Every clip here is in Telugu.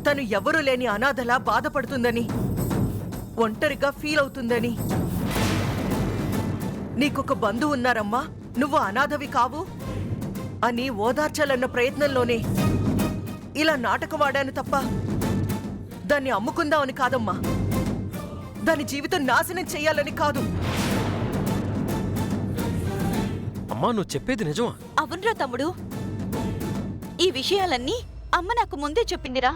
తను ఎవరూ లేని అనాథలా బాధపడుతుందని, ఒంటరిగా ఫీల్ అవుతుందని. నీకొక బంధువు ఉన్నారమ్మా, నువ్వు అనాథవి కావు అని ఓదార్చాలన్న ప్రయత్నంలోనే ఇలా నాటకవాడాను తప్ప దాన్ని అమ్ముకుందామని కాదమ్మా. దాని జీవితం నాశనం చెయ్యాలని కాదు. అమ్మా, నువ్వు చెప్పేది నిజమా? అవునరా తమ్ముడు, ఈ విషయాలన్నీ అమ్మ నాకు ముందే చెప్పిందిరా.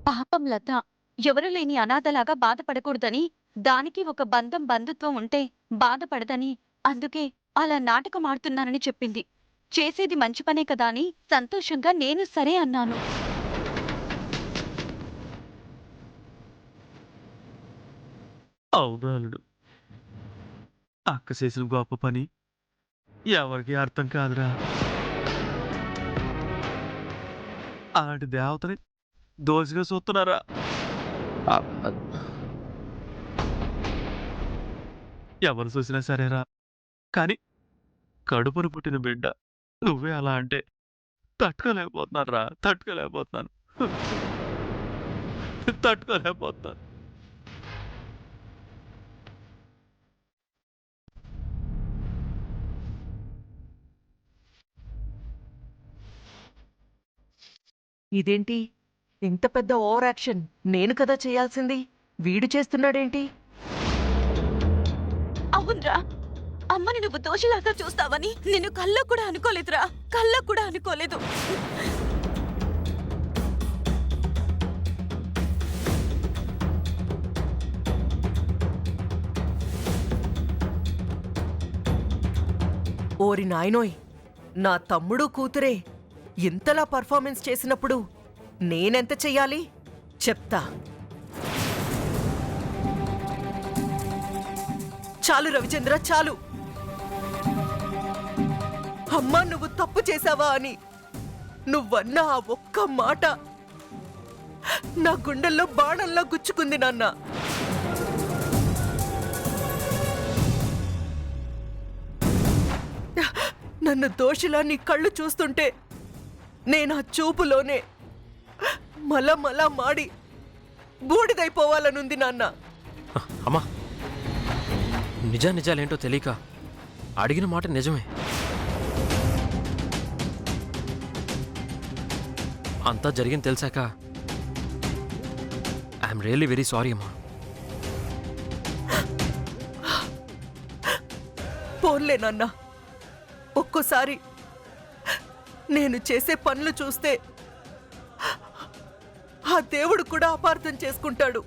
పాపం లత ఎవరు లేని అనాథలాగా బాధపడకూడదని, దానికి ఒక బంధుత్వం ఉంటే బాధపడదని, అందుకే అలా నాటకం ఆడుతున్నానని చెప్పింది. చేసేది మంచి పనే కదా అని సంతోషంగా నేను సరే అన్నాను. అవునాలుడు, అక్క చేసిన గొప్ప పని ఎవరికి అర్థం కాదురా. అలాంటి దేవతని దోషిగా చూస్తున్నారా? ఎవరు చూసినా సరేరా, కానీ కడుపును పుట్టిన బిడ్డ నువ్వే అలా అంటే తట్టుకోలేకపోతున్నాను రా, తట్టుకోలేకపోతున్నాను. ఇదేంటి ఇంత పెద్ద ఓవర్ యాక్షన్? నేను కదా చేయాల్సింది, వీడు చేస్తున్నాడేంటి? అవునరా, అమ్మని నువ్వు దోషిలాగా చూస్తావని నిన్ను కల్లో కూడా అనుకోలేదురా, కల్లో కూడా అనుకోలేదు. ఓరి నాయనోయ్, నా తమ్ముడు కూతురే ఇంతలా పర్ఫార్మెన్స్ చేసినప్పుడు నేనెంత చెయ్యాలి చెప్తా. చాలు రవిచంద్ర, చాలు. అమ్మా, నువ్వు తప్పు చేశావా అని నువ్వన్న ఆ ఒక్క మాట నా గుండెల్లో బాణంలా గుచ్చుకుంది నాన్న. నన్ను దోషిలా నీ కళ్ళు చూస్తుంటే నేను ఆ చూపులోనే మలమలా మాడి బూడిదైపోవాలనుంది నాన్న. అమ్మా, నిజాలేంటో తెలియక అడిగిన మాట నిజమే. అంతా జరిగింది తెలిసాక ఐఎమ్ రియల్లీ వెరీ సారీ అమ్మా. పోన్లే నాన్న, ఒక్కోసారి నేను చేసే పనులు చూస్తే ఆ దేవుడు కూడా అపార్థం చేసుకుంటాడు.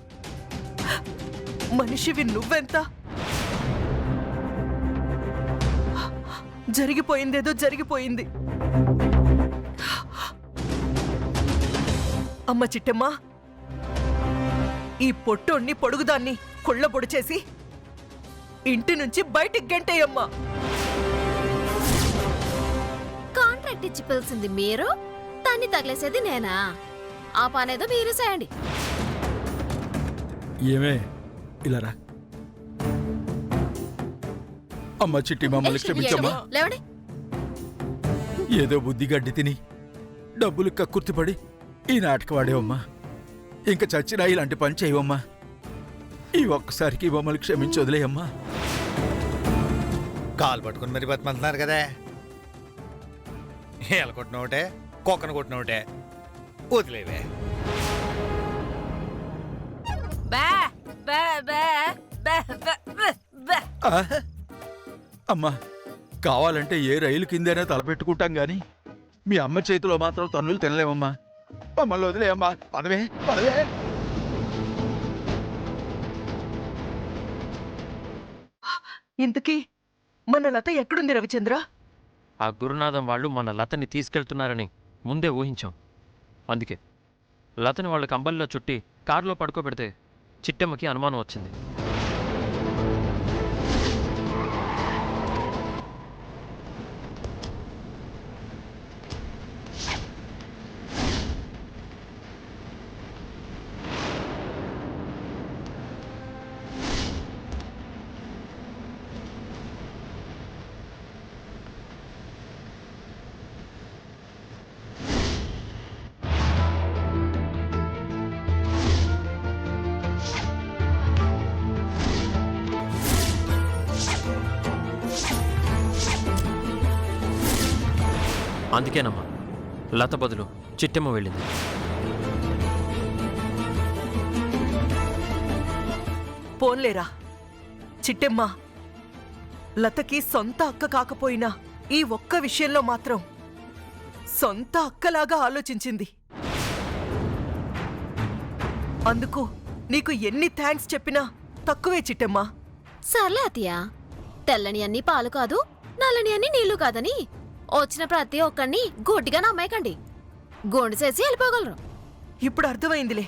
మనిషివి నువ్వెంత? జరిగిపోయిందేదో జరిగిపోయింది. అమ్మ చిట్టమ్మ, ఈ పొట్టోణ్ణి పొడుగుదాన్ని కొళ్ళ పొడిచేసి ఇంటి నుంచి బయటికి గంటేయమ్మా. కాంట్రాక్ట్ ఇచ్చి పిలిచింది మీరు, దాన్ని తగిలేసేది నేనా? ఆ పనేదో మీరు చేయండి. ఏమే ఇలా రా. అమ్మ చిట్టి, మమ్మల్ని క్షమించమ్మా. లేవండి. ఏదో బుద్ధి గడ్డి తిని డబ్బులు కక్కుర్తిపడి ఈ నాటకం వాడేవమ్మా. ఇంకా చచ్చినా ఇలాంటి పని చేయవమ్మా. ఈ ఒక్కసారికి మమ్మల్ని క్షమించి వదిలేయమ్మా. కాలు పట్టుకుని మరి బతిమంటున్నారు కదా. ఏల కొట్టిన ఒకటే, కుక్కను కొట్టిన ఒకటే, వదిలేవే. అమ్మా, కావాలంటే ఏ రైలు కిందైనా తలపెట్టుకుంటాం గాని మీ అమ్మ చేతిలో మాత్రం తన్నులు తినలేమమ్మా. మమ్మల్ని వదిలేయమ్మా. పదవే పదవే. ఇంతకీ మన లత ఎక్కడుంది రవిచంద్ర? ఆ గురునాథం వాళ్ళు మన లతని తీసుకెళ్తున్నారని ముందే ఊహించాం. అందుకే లతని వాళ్ళ కంబల్లో చుట్టి కారులో పడుకోబెడితే చిట్టమ్మకి అనుమానం వచ్చింది. అందుకేనమ్మా లత బదులు చిట్టెమ్మ వెళ్ళింది. పోన్లేరా చిట్టెమ్మ లతకి సొంత అక్క కాకపోయినా ఈ ఒక్క విషయంలో మాత్రం సొంత అక్కలాగా ఆలోచించింది. అందుకు నీకు ఎన్ని థ్యాంక్స్ చెప్పినా తక్కువే చిట్టెమ్మా. సర్లే అత్తయ్య, తెల్లని అన్ని పాలు కాదు, నల్లని అన్ని నీళ్లు కాదని వచ్చిన ప్రతి ఒక్కడిని గొడ్డిగా నమ్మేయకండి. గోండు చేసి వెళ్ళిపోగలరు. ఇప్పుడు అర్థమైందిలే.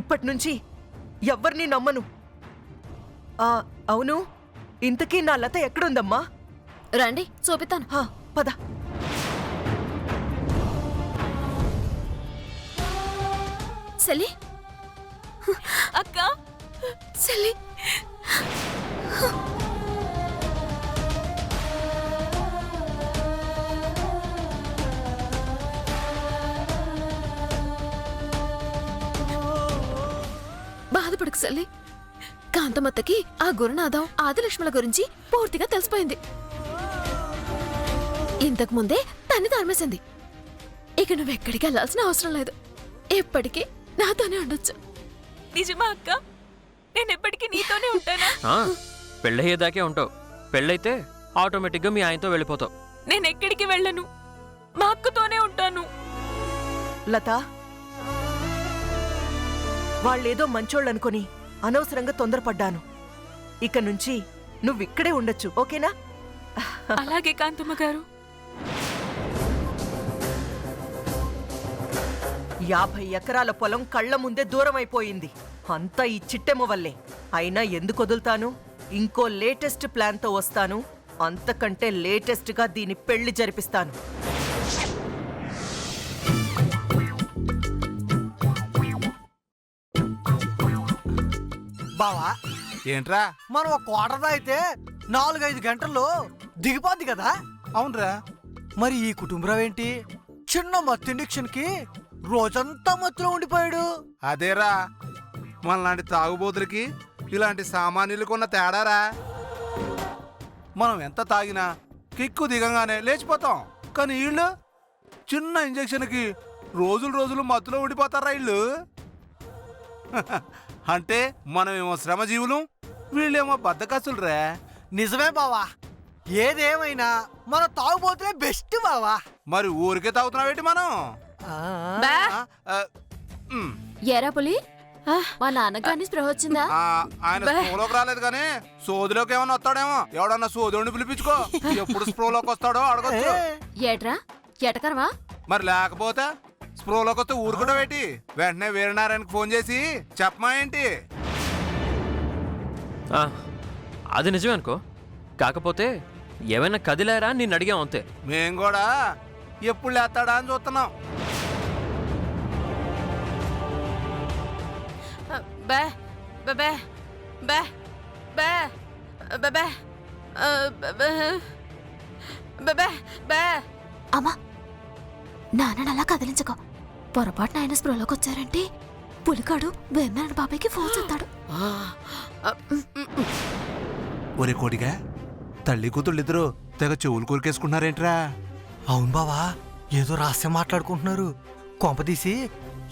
ఇప్పటినుంచి ఎవ్వరినీ నమ్మను. అవును, ఇంతకీ నా లత ఎక్కడుందమ్మా? రండి చూపిస్తాను. పద. సెల్లి అక్క, సెల్లి బాధపడకు సెల్లి. కాంతమత్తకి ఆ గురునాథం ఆదిలక్ష్మల గురించి పూర్తిగా తెలిసిపోయింది. ఇంతకు ముందే తన్ని తరిమేసింది. ఇక నువ్వెక్కడికి వెళ్ళాల్సిన అవసరం లేదు. ఎప్పటికీ నాతోనే ఉండొచ్చు. నిజమా అక్క? నేను ఎప్పటికీ నీతోనే ఉంటానా? పెళ్ళయ్యేదాకే ఉంటావు. పెళ్ళైతే ఆటోమేటిక్గా మీ ఆయనతో వెళ్ళిపోతావు. నేను ఎక్కడికి వెళ్ళను, మా అక్కతోనే ఉంటాను. లత, వాళ్ళేదో మంచోళ్ళనుకొని అనవసరంగా తొందరపడ్డాను. ఇక నుంచి నువ్విక్కడే ఉండొచ్చు, ఓకేనా? అలాగే కాంతమ్మ గారు. 50 ఎకరాల పొలం కళ్ల ముందే దూరమైపోయింది. అంతా ఈ చిట్టెమ్మ వల్లే. అయినా ఎందుకు వదులుతాను? ఇంకో లేటెస్ట్ ప్లాన్తో వస్తాను. అంతకంటే లేటెస్ట్గా దీని పెళ్లి జరిపిస్తాను. బావా, ఏంట్రా? మనం ఒక క్వార్టర్ అయితే 4-5 గంటల్లో దిగిపోద్ది కదా? అవునరా. మరి ఈ కుటుంబం ఏంటి? చిన్న మత్తు ఇండిక్షన్ కి రోజంతా మత్తులో ఉండిపోయాడు. అదేరా, మనలాంటి తాగుబోతులకి ఇలాంటి సామాన్యులకు ఉన్న తేడారా. మనం ఎంత తాగినా కిక్కు దిగంగానే లేచిపోతాం. కానీ వీళ్ళు చిన్న ఇంజెక్షన్కి రోజులు మత్తులో ఉండిపోతారా వీళ్ళు. అంటే మనమేమో శ్రమజీవులు, వీళ్ళేమో బద్దకస్తులరా. నిజమే బావా, ఏదేమైనా మన తాగుబోతులే బెస్ట్ బావా. మరి ఊరికే తాగుతున్నావేంటి మనం? ఏరా పులి, మా నాన్నగారిని స్పృహ వచ్చిందా? ఆయన స్ప్రోలోకి రాలేదు కానీ సోదిలోకి ఏమన్నా వస్తాడేమో. ఎవడన్నా సోదరుని పిలిపించుకో, ఎప్పుడు స్ప్రోలోకి వస్తాడో అడగచ్చు. ఏట్రా ఎటకరవా? మరి లేకపోతే స్ప్రోలోకి వస్తే ఊరుకుంటా పెట్టి వెంటనే వీరనారాయణకి ఫోన్ చేసి చెప్పమా ఏంటి? అది నిజమే అనుకో. కాకపోతే ఏమైనా కదిలేరా నిన్ను అడిగాం అంతే. మేం కూడా ఎప్పుడు లేస్తాడా అని చూస్తున్నాం. బే బే బే బే బే బే బే. అమ్మా, నాన్న అలా కదిలించుకో. పొరపాటున ఆయన స్పృహలోకి వచ్చారంటే పులికాడు వేమనారాయణ బాబాయ్కి ఫోన్ చేస్తాడు. ఒరే కోడిగా, తల్లి కూతుళ్ళిద్దరు తెగ చెవులు కొరికేసుకుంటున్నారేంట్రా? అవును బావా, ఏదో రహస్యం మాట్లాడుకుంటున్నారు. కొంపదీసి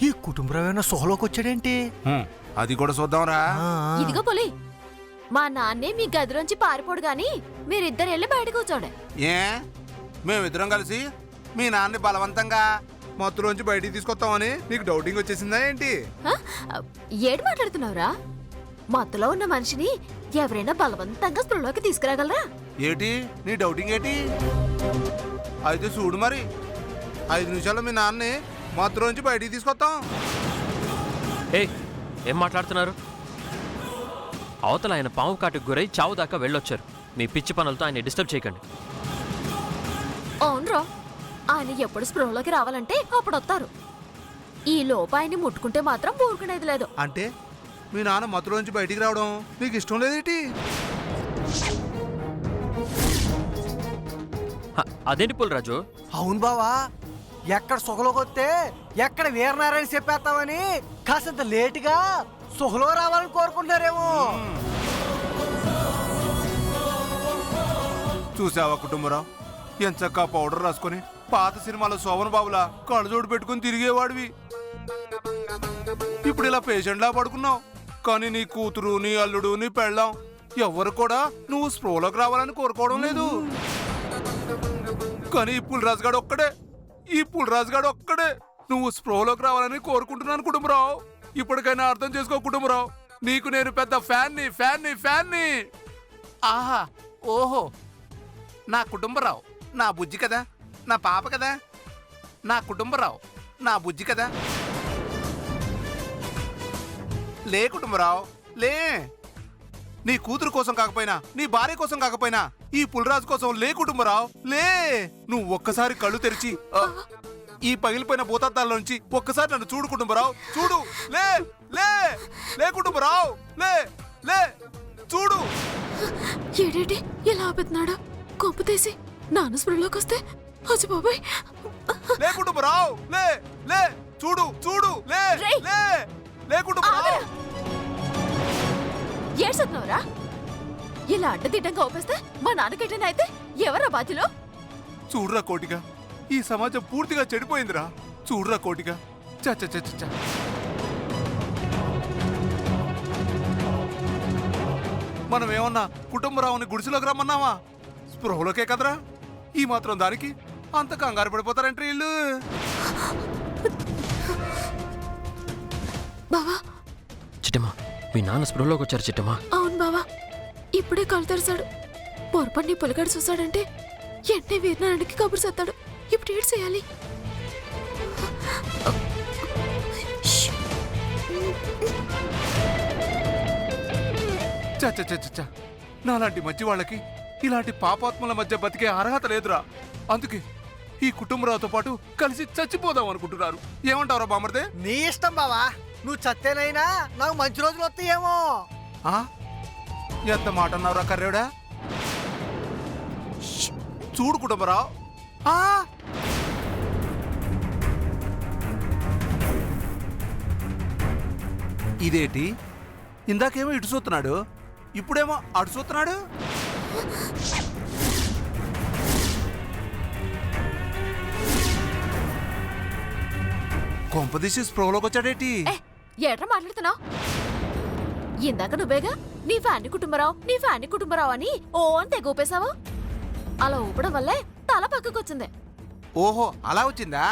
ఈ కుటుంబం ఏమైనా సోహలోకి వచ్చాడేంటి? అది కూడా చూద్దాంరా. ఇదిగో పులి, మా నాన్నే మీ గదిలోంచి పారిపోడు గాని మీరిద్దరు వెళ్ళి బయట కూర్చోండి. ఏ, మేమిద్దరం కలిసి మీ నాన్నని బలవంతంగా మత్తులోంచి బయటికి తీసుకొస్తామని నీకు డౌటింగ్ వచ్చేసిందా ఏంటి? ఏడు మాట్లాడుతున్నావురా? మత్తులో ఉన్న మనిషిని ఎవరైనా బలవంతంగా స్పృహలోకి తీసుకురాగలరా? ఏటి నీ డౌటింగ్ ఏటి? అయితే చూడు మరి, 5 నిమిషాల్లో మీ నాన్నని మత్తులోంచి బయటికి తీసుకొస్తాం. ఏం మాట్లాడుతున్నారు? అవతల ఆయన పాము కాటుకు గురై చావు దాకా వెళ్ళొచ్చారు. మీ పిచ్చి పనులతో ఆయన డిస్టర్బ్ చేయకండి. అవునరా, ఆయన ఎప్పుడు స్పృహలోకి రావాలంటే అప్పుడు వస్తారు. ఈ లోపు ఆయన్ని ముట్టుకుంటే మాత్రం ఊరుకునేది లేదు. అంటే మీ నాన్న మత్తులోంచి బయటికి రావడం నీకు ఇష్టం లేదేటి? అదేంటి పులిరాజు? అవును బావా, ఎక్కడ సుఖలోకి వస్తే ఎక్కడ వీరనారాయణ చెప్పేస్తామని కాసంత లేటుగా సుఖలో రావాలని కోరుకుంటున్నారేమో. చూసావా కుటుంబరావు, ఎంచక్క పౌడర్ రాసుకొని పాత సినిమాలో శోభన్ బాబులా కళ్ళజోడు పెట్టుకుని తిరిగేవాడివి. ఇప్పుడు ఇలా పేషెంట్లా పడుకున్నావు. కానీ నీ కూతురు, నీ అల్లుడు, నీ పెళ్ళాం ఎవరు కూడా నువ్వు స్ప్రోలోకి రావాలని కోరుకోవడం లేదు. కానీ ఈ పులిరాజుగాడు ఒక్కడే నువ్వు స్ప్రోలోకి రావాలని కోరుకుంటున్నాను కుటుంబరావు. ఇప్పటికైనా అర్థం చేసుకో కుటుంబరావు. నీకు నేను పెద్ద ఫ్యాన్ని. ఆహా, ఓహో, నా కుటుంబరావు నా బుజ్జి కదా, నా పాప కదా. నా కుటుంబరావు నా బుజ్జి కదా. లే కుటుంబరావు లే. నీ కూతురు కోసం కాకపోయినా, నీ భార్య కోసం కాకపోయినా, ఈ పులిరాజు కోసం లే కుటుంబరావు లే. నువ్వు ఒక్కసారి కళ్ళు తెరిచి ఈ పగిలిపోయిన భూతద్దాల నుంచి ఒక్కసారి నన్ను చూడు కుటుంబరావు. చూడు, లే లే లే కుటుంబరావు, లే లే చూడు. ఏడేటి ఎలా ఆపుతున్నాడు? కొంపు తీసి నాన్న స్పృహలోకి వస్తే అచ్చి బాబాయ్. లే కుటుంబరావు, లే లే చూడు చూడు, లే లే లే కుటుంబరావు. ఏడ్చుతున్నావురా? ఇలా అడ్డదిడ్డంగా ఊపేస్తే మా నాన్నకెటైనా అయితే ఎవరా బాధ్యులు? చూడురా కోటిగా, ఈ సమాజం పూర్తిగా చెడిపోయిందిరా. చూడురా కోటిగా, చ మనం ఏమన్నా కుటుంబరావుని గుడిసెలోకి రమ్మన్నావా? స్పృహలోకే కదరా. ఈ మాత్రం దానికి అంత కంగారు పడిపోతారంటే వీళ్ళు. బావా, చిట్టమ్మా, మీ నాన్న స్పృహలోకి వచ్చారు చిట్టమ్మా. అవును బావా, ఇప్పుడే కళ్ళు తెరిచాడు. పొరపాటుని పులిగాడు చూసాడంటే ఎంటే వీరనారాయణకి కబురు చేస్తాడు. ఇప్పుడు ఏడు చేయాలి? చ నాలాంటి మంచి వాళ్ళకి ఇలాంటి పాపాత్మల మధ్య బతికే అర్హత లేదురా. అందుకే ఈ కుటుంబరావుతో పాటు కలిసి చచ్చిపోదాం అనుకుంటున్నారు. ఏమంటావురా బామర్దే? నీ ఇష్టం బావా. నువ్వు చత్తేనైనా నాకు మంచి రోజులు వస్తాయేమో. ఎంత మాట అన్నావురా కర్రేడా? చూడు కుటుంబరావు, ఇదేంటి? ఇందాకేమో ఇటు చూస్తున్నాడు, ఇప్పుడేమో అటు చూస్తున్నాడు. కొంపదీసి స్ప్రోలోకి వచ్చాడేటి? ఏట్రా మాట్లాడుతున్నావు? ఇందాక నువ్వేగా నీ ఫ్యాన్ని కుటుంబరావు అని ఓ అని తెగ ఊపేశావు. అలా ఊపడం వల్లే తల పక్కకొచ్చింది. ఓహో, అలా వచ్చిందా?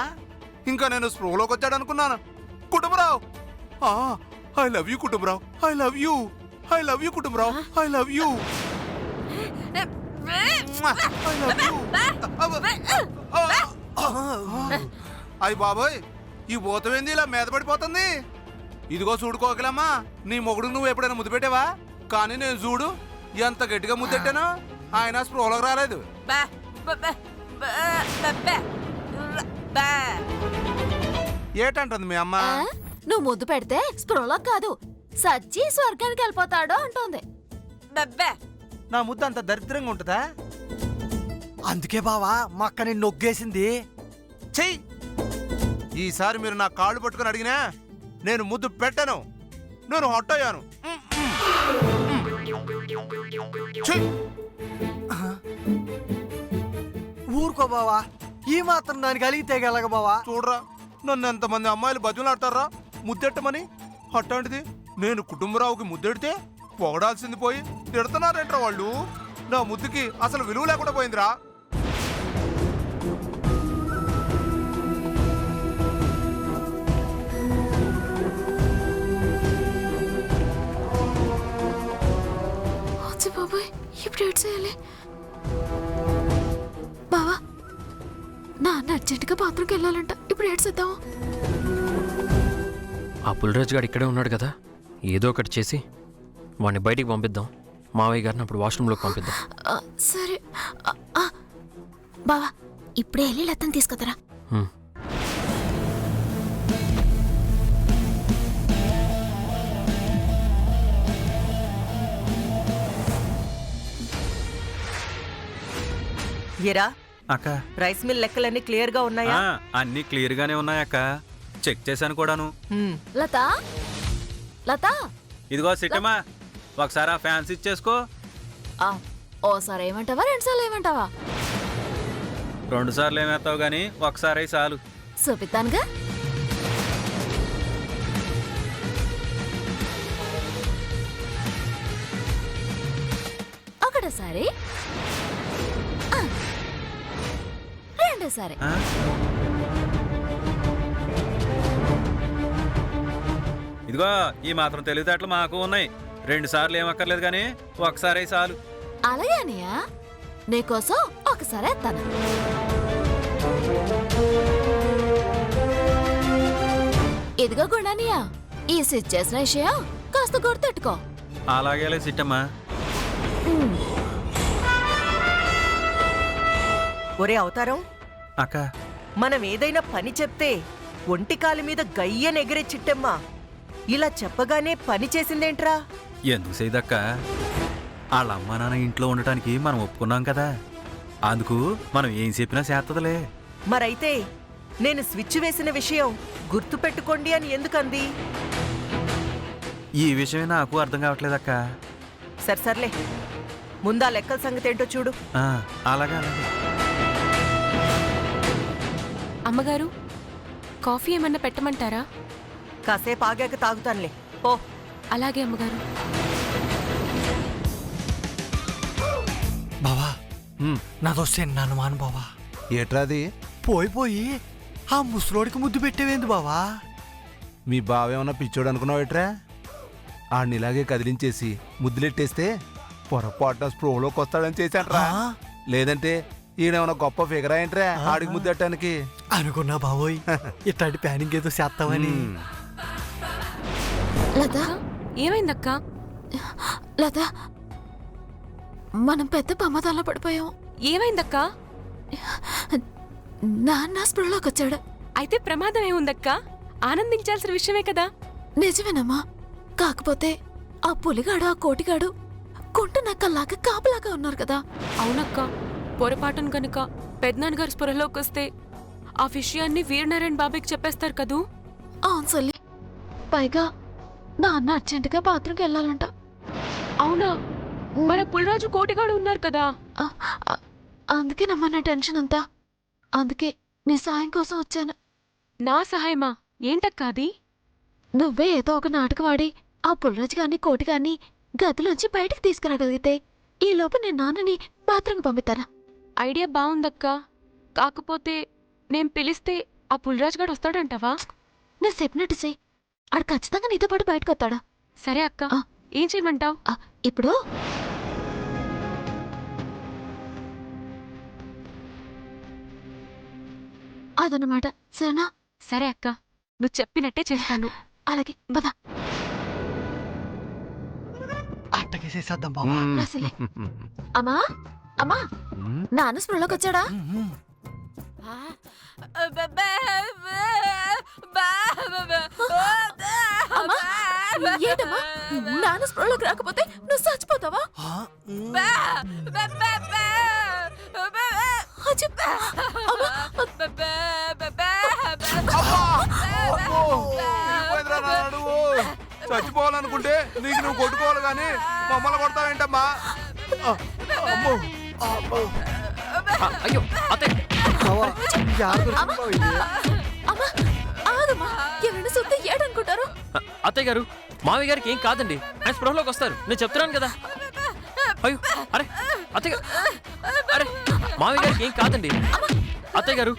ఇంకా నేను స్ప్రోలోకి వచ్చాడు అనుకున్నాను. Kutumbarao, I love you Kutumbarao, I love you Kutumbarao, I love you. అయ్య బాబోయ్, ఈ భూతమేంది ఇలా మీద పడిపోతుంది? ఇదిగో చూడుకోగలమ్మా, నీ మొగుడు నువ్వు ఎప్పుడైనా ముద్దు పెట్టావా? కానీ నేను చూడు ఎంత గట్టిగా ముద్దెట్టాను, ఆయన స్ప్రోలోకి రాలేదు. ఏటంటుంది మీ అమ్మ? నువ్వు ముద్దు పెడితే స్పృహలోకి కాదు, సచ్చి స్వర్గానికి వెళ్ళిపోతాడు అంటోంది. నా ముద్దు అంత దరిద్రంగా ఉంటుందా? అందుకే బావా మా అక్క నిన్ను నొగ్గేసింది. చెయ్యి, ఈసారి మీరు నా కాళ్ళు పట్టుకుని అడిగినా నేను ముద్దు పెట్టను. నేను హట్ అయ్యాను. ఊరుకో బావా, ఈ మాత్రం దానికి అలిగితే గలగ బావా. చూడరా, నన్ను ఎంతమంది అమ్మాయిలు బతులాడతారా ముద్దెట్టమని. అట్లాంటిది నేను కుటుంబరావుకి ముద్దెడితే పొగడాల్సింది పోయి తిడుతున్నారేంట్రా వాళ్ళు. నా ముద్దుకి అసలు విలువ లేకుండా పోయిందిరా. బాబాయ్, ఇప్పుడు ఏడు చేయాలి? బావా, నాన్న అర్జెంటుగా బాత్రూమ్కి వెళ్ళాలంట. ఇప్పుడు ఏడ్చేద్దాం. ఆ పులిరాజు గారు ఇక్కడే ఉన్నాడు కదా, ఏదో ఒకటి చేసి వాడిని బయటికి పంపిద్దాం. మావయ్య గారిని అప్పుడు వాష్రూమ్లోకి పంపిద్దాం. సరే బావా, ఇప్పుడే వెళ్ళి లతను తీసుకొద్దరా. ఏరా, అక్క, రైస్ మిల్ లెక్కలన్నీ క్లియర్ గా ఉన్నాయా? అన్ని క్లియర్ గానే ఉన్నాయక్క. చెక్ చేశాను కూడాను. లతా, లతా, ఇదిగో సిట్టమ్మా, ఒకసారి ఆ ఫ్యాన్స్ ఇచ్చేసుకో. ఓసారి ఏమంటావా, రెండుసార్లు ఏమంటావా? రెండుసార్లు ఏమేస్తావు గానీ ఒకసారి చాలు. చూపిస్తానుగా. ఒకటోసారి, రెండోసారి. ఆ? ఇదిగో ఈ మాత్రం తెలివితేటలు మాకు ఉన్నాయి. 2 సార్లు ఏమక్కర్లేదు కానీ ఒకసారి చాలు. అలాగే అనియ, నీకోసం ఒకసారి ఎత్తాను. ఇదిగో గుండనియా, ఈ స్విచ్ చేసిన విషయం కాస్త గుర్తెట్టుకో. అలాగేలే సిట్టమ్మా. ఒరే అవతారం, అక్క మనం ఏదైనా పని చెప్తే ఒంటికాలి మీద గయ్యనెగిరే చిట్టమ్మ ఇలా చెప్పగానే పని చేసిందేంట్రా? ఎందుకు చేయదక్క? వాళ్ళ అమ్మ నాన్న ఇంట్లో ఉండటానికి మనం ఒప్పుకున్నాం కదా, అందుకు మనం ఏం చెప్పినా చేస్తదిలే. మరైతే నేను స్విచ్ వేసిన విషయం గుర్తు పెట్టుకోండి అని ఎందుకంది? ఈ విషయమే నాకు అర్థం కావట్లేదక్క. సర్లే, ముందా లెక్కల సంగతి ఏంటో చూడు. అలాగే అలాగే. అమ్మగారు, కాఫీ ఏమన్నా పెట్టమంటారా? కాసేపు ఆగాక తాగుతానులే, ఓ. అలాగే అమ్మగారు. బావా, నాదొస్తే అనుమానం బావా. ఏట్రాది? పోయి ఆ ముసలోడికి ముద్దు పెట్టేవేంది బావా? మీ బావేమన్నా పిచ్చోడు అనుకున్నావు ఏట్రా? ఆడిని ఇలాగే కదిలించేసి ముద్దులెట్టేస్తే పొరపాటున స్ప్రోలోకి వస్తాడని చేశాడ్రా. లేదంటే ఈయనేమన్నా గొప్ప ఫిగర్ ఏంట్రా ఆడికి ముద్దెట్టడానికి అనుకున్నా బావోయ్, ఇట్లాంటి ప్లానింగ్ ఏదో చేస్తామని. లతా, ఏమైందక్క? లతా, మనం పెద్ద ప్రమాదంలో పడిపోయాం. ఏమైందక్క? నాన్న స్పృహలోకి వచ్చాడు. అయితే ప్రమాదం ఏముందక్క? ఆనందించాల్సిన విషయమే కదా. నిజమేనమ్మా, కాకపోతే ఆ పులిగాడు ఆ కోటిగాడు కుంట నక్కల్లాగా కాపలాగా ఉన్నారు కదా. అవునక్క, పొరపాటును గనుక పెద్దనాన్నగారు స్పృహలోకి వస్తే ఆ విషయాన్ని వీరనారాయణ బాబాయ్కి చెప్పేస్తారు కదూ. అవును సల్లి, పైగా నాన్న అర్జెంటుగా బాత్రూమ్కి వెళ్ళాలంట. అవునా? మన పులిరాజు కోటిగాడు ఉన్నారు కదా. అందుకేనమ్మా నా టెన్షన్ అంతా. అందుకే నీ సాయం కోసం వచ్చాను. నా సహాయమా? ఏంటక్క అది? నువ్వే ఏదో ఒక నాటకం ఆడి ఆ పుల్రాజు గారిని కోటి గారిని గదిలోంచి బయటికి తీసుకురాగలిగితే ఈ లోపు నేను నాన్నని బాత్రూమ్కి పంపిస్తారా? ఐడియా బాగుందక్క. కాకపోతే నేను పిలిస్తే ఆ పులిరాజు గాడు వస్తాడంటావా? నేను చెప్పినట్టు చెయ్యి, ఆడు ఖచ్చితంగా నీతో పాటు బయటకు వస్తాడా? సరే అక్క, ఏం చేయమంటావు? ఇప్పుడు అదనమాట, సరేనా? సరే అక్క, నువ్వు చెప్పినట్టే చేస్తాను. అలాగే పద. అట్టకేసేద్దాం బావా. రాసిలే. అమ్మా అమ్మా, నాన్న స్పృహలోకి వచ్చాడా? అమ్మా, ఏంటమ్మా, నాన్న స్పృహలోకి రాకపోతే నువ్వు చచ్చిపోతావా? చచ్చిపోవాలనుకుంటే నీకు నువ్వు కొట్టుకోవాలి కానీ మమ్మల్ని కొడతావేంటమ్మా? అయ్యో అత్తయ్య, అమ్మా ఆగమ్మా, ఎవరైనా చూస్తే ఏడనుకుంటారు? అత్తయ్య గారు, మావయ్య గారికి ఏం కాదండి, ఆయన స్పృహలోకి వస్తారు, నేను చెప్తున్నాను కదా. అయ్యో, అరే అత్తయ్య గారు, అరే మావయ్య గారికి ఏం కాదండి. అత్తయ్య గారు,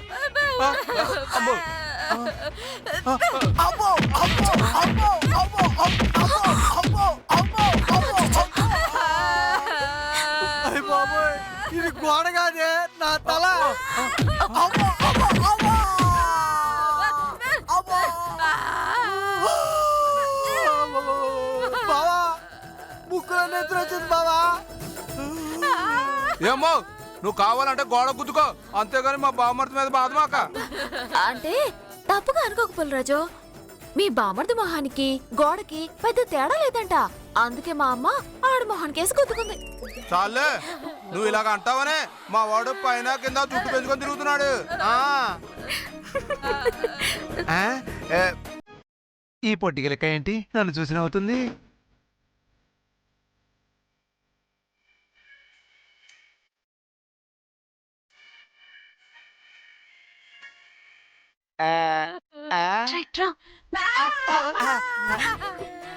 ఇది గోడ కాదే, నా తల. బావా, ముక్కులో నెత్తురు వచ్చింది బావా. ఏమో నువ్వు కావాలంటే గోడ గుద్దుకో, అంతేగాని మా బామ్మర్తి మీద బాధమాక. అంటే తప్పుగా అనుకోక పుల్రాజు, మీ బామర్ది మొహానికి గోడకి పెద్ద తేడా లేదంట. అందుకే మా అమ్మ ఆడు మొహానికేసి గుద్దుకుంది. చాలే, నువ్వు ఇలాగ అంటావనే మా వాడు పైన కింద జుట్టు పెంచుకొని తిరుగుతున్నాడు. ఈ పొట్టికలెక్క ఏంటి నన్ను చూసిన అవుతుంది?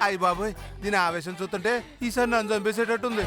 అయ్య బాబోయ్ దీని ఆవేశం చూస్తుంటే ఈసారి నన్ను చంపేసేటట్టుంది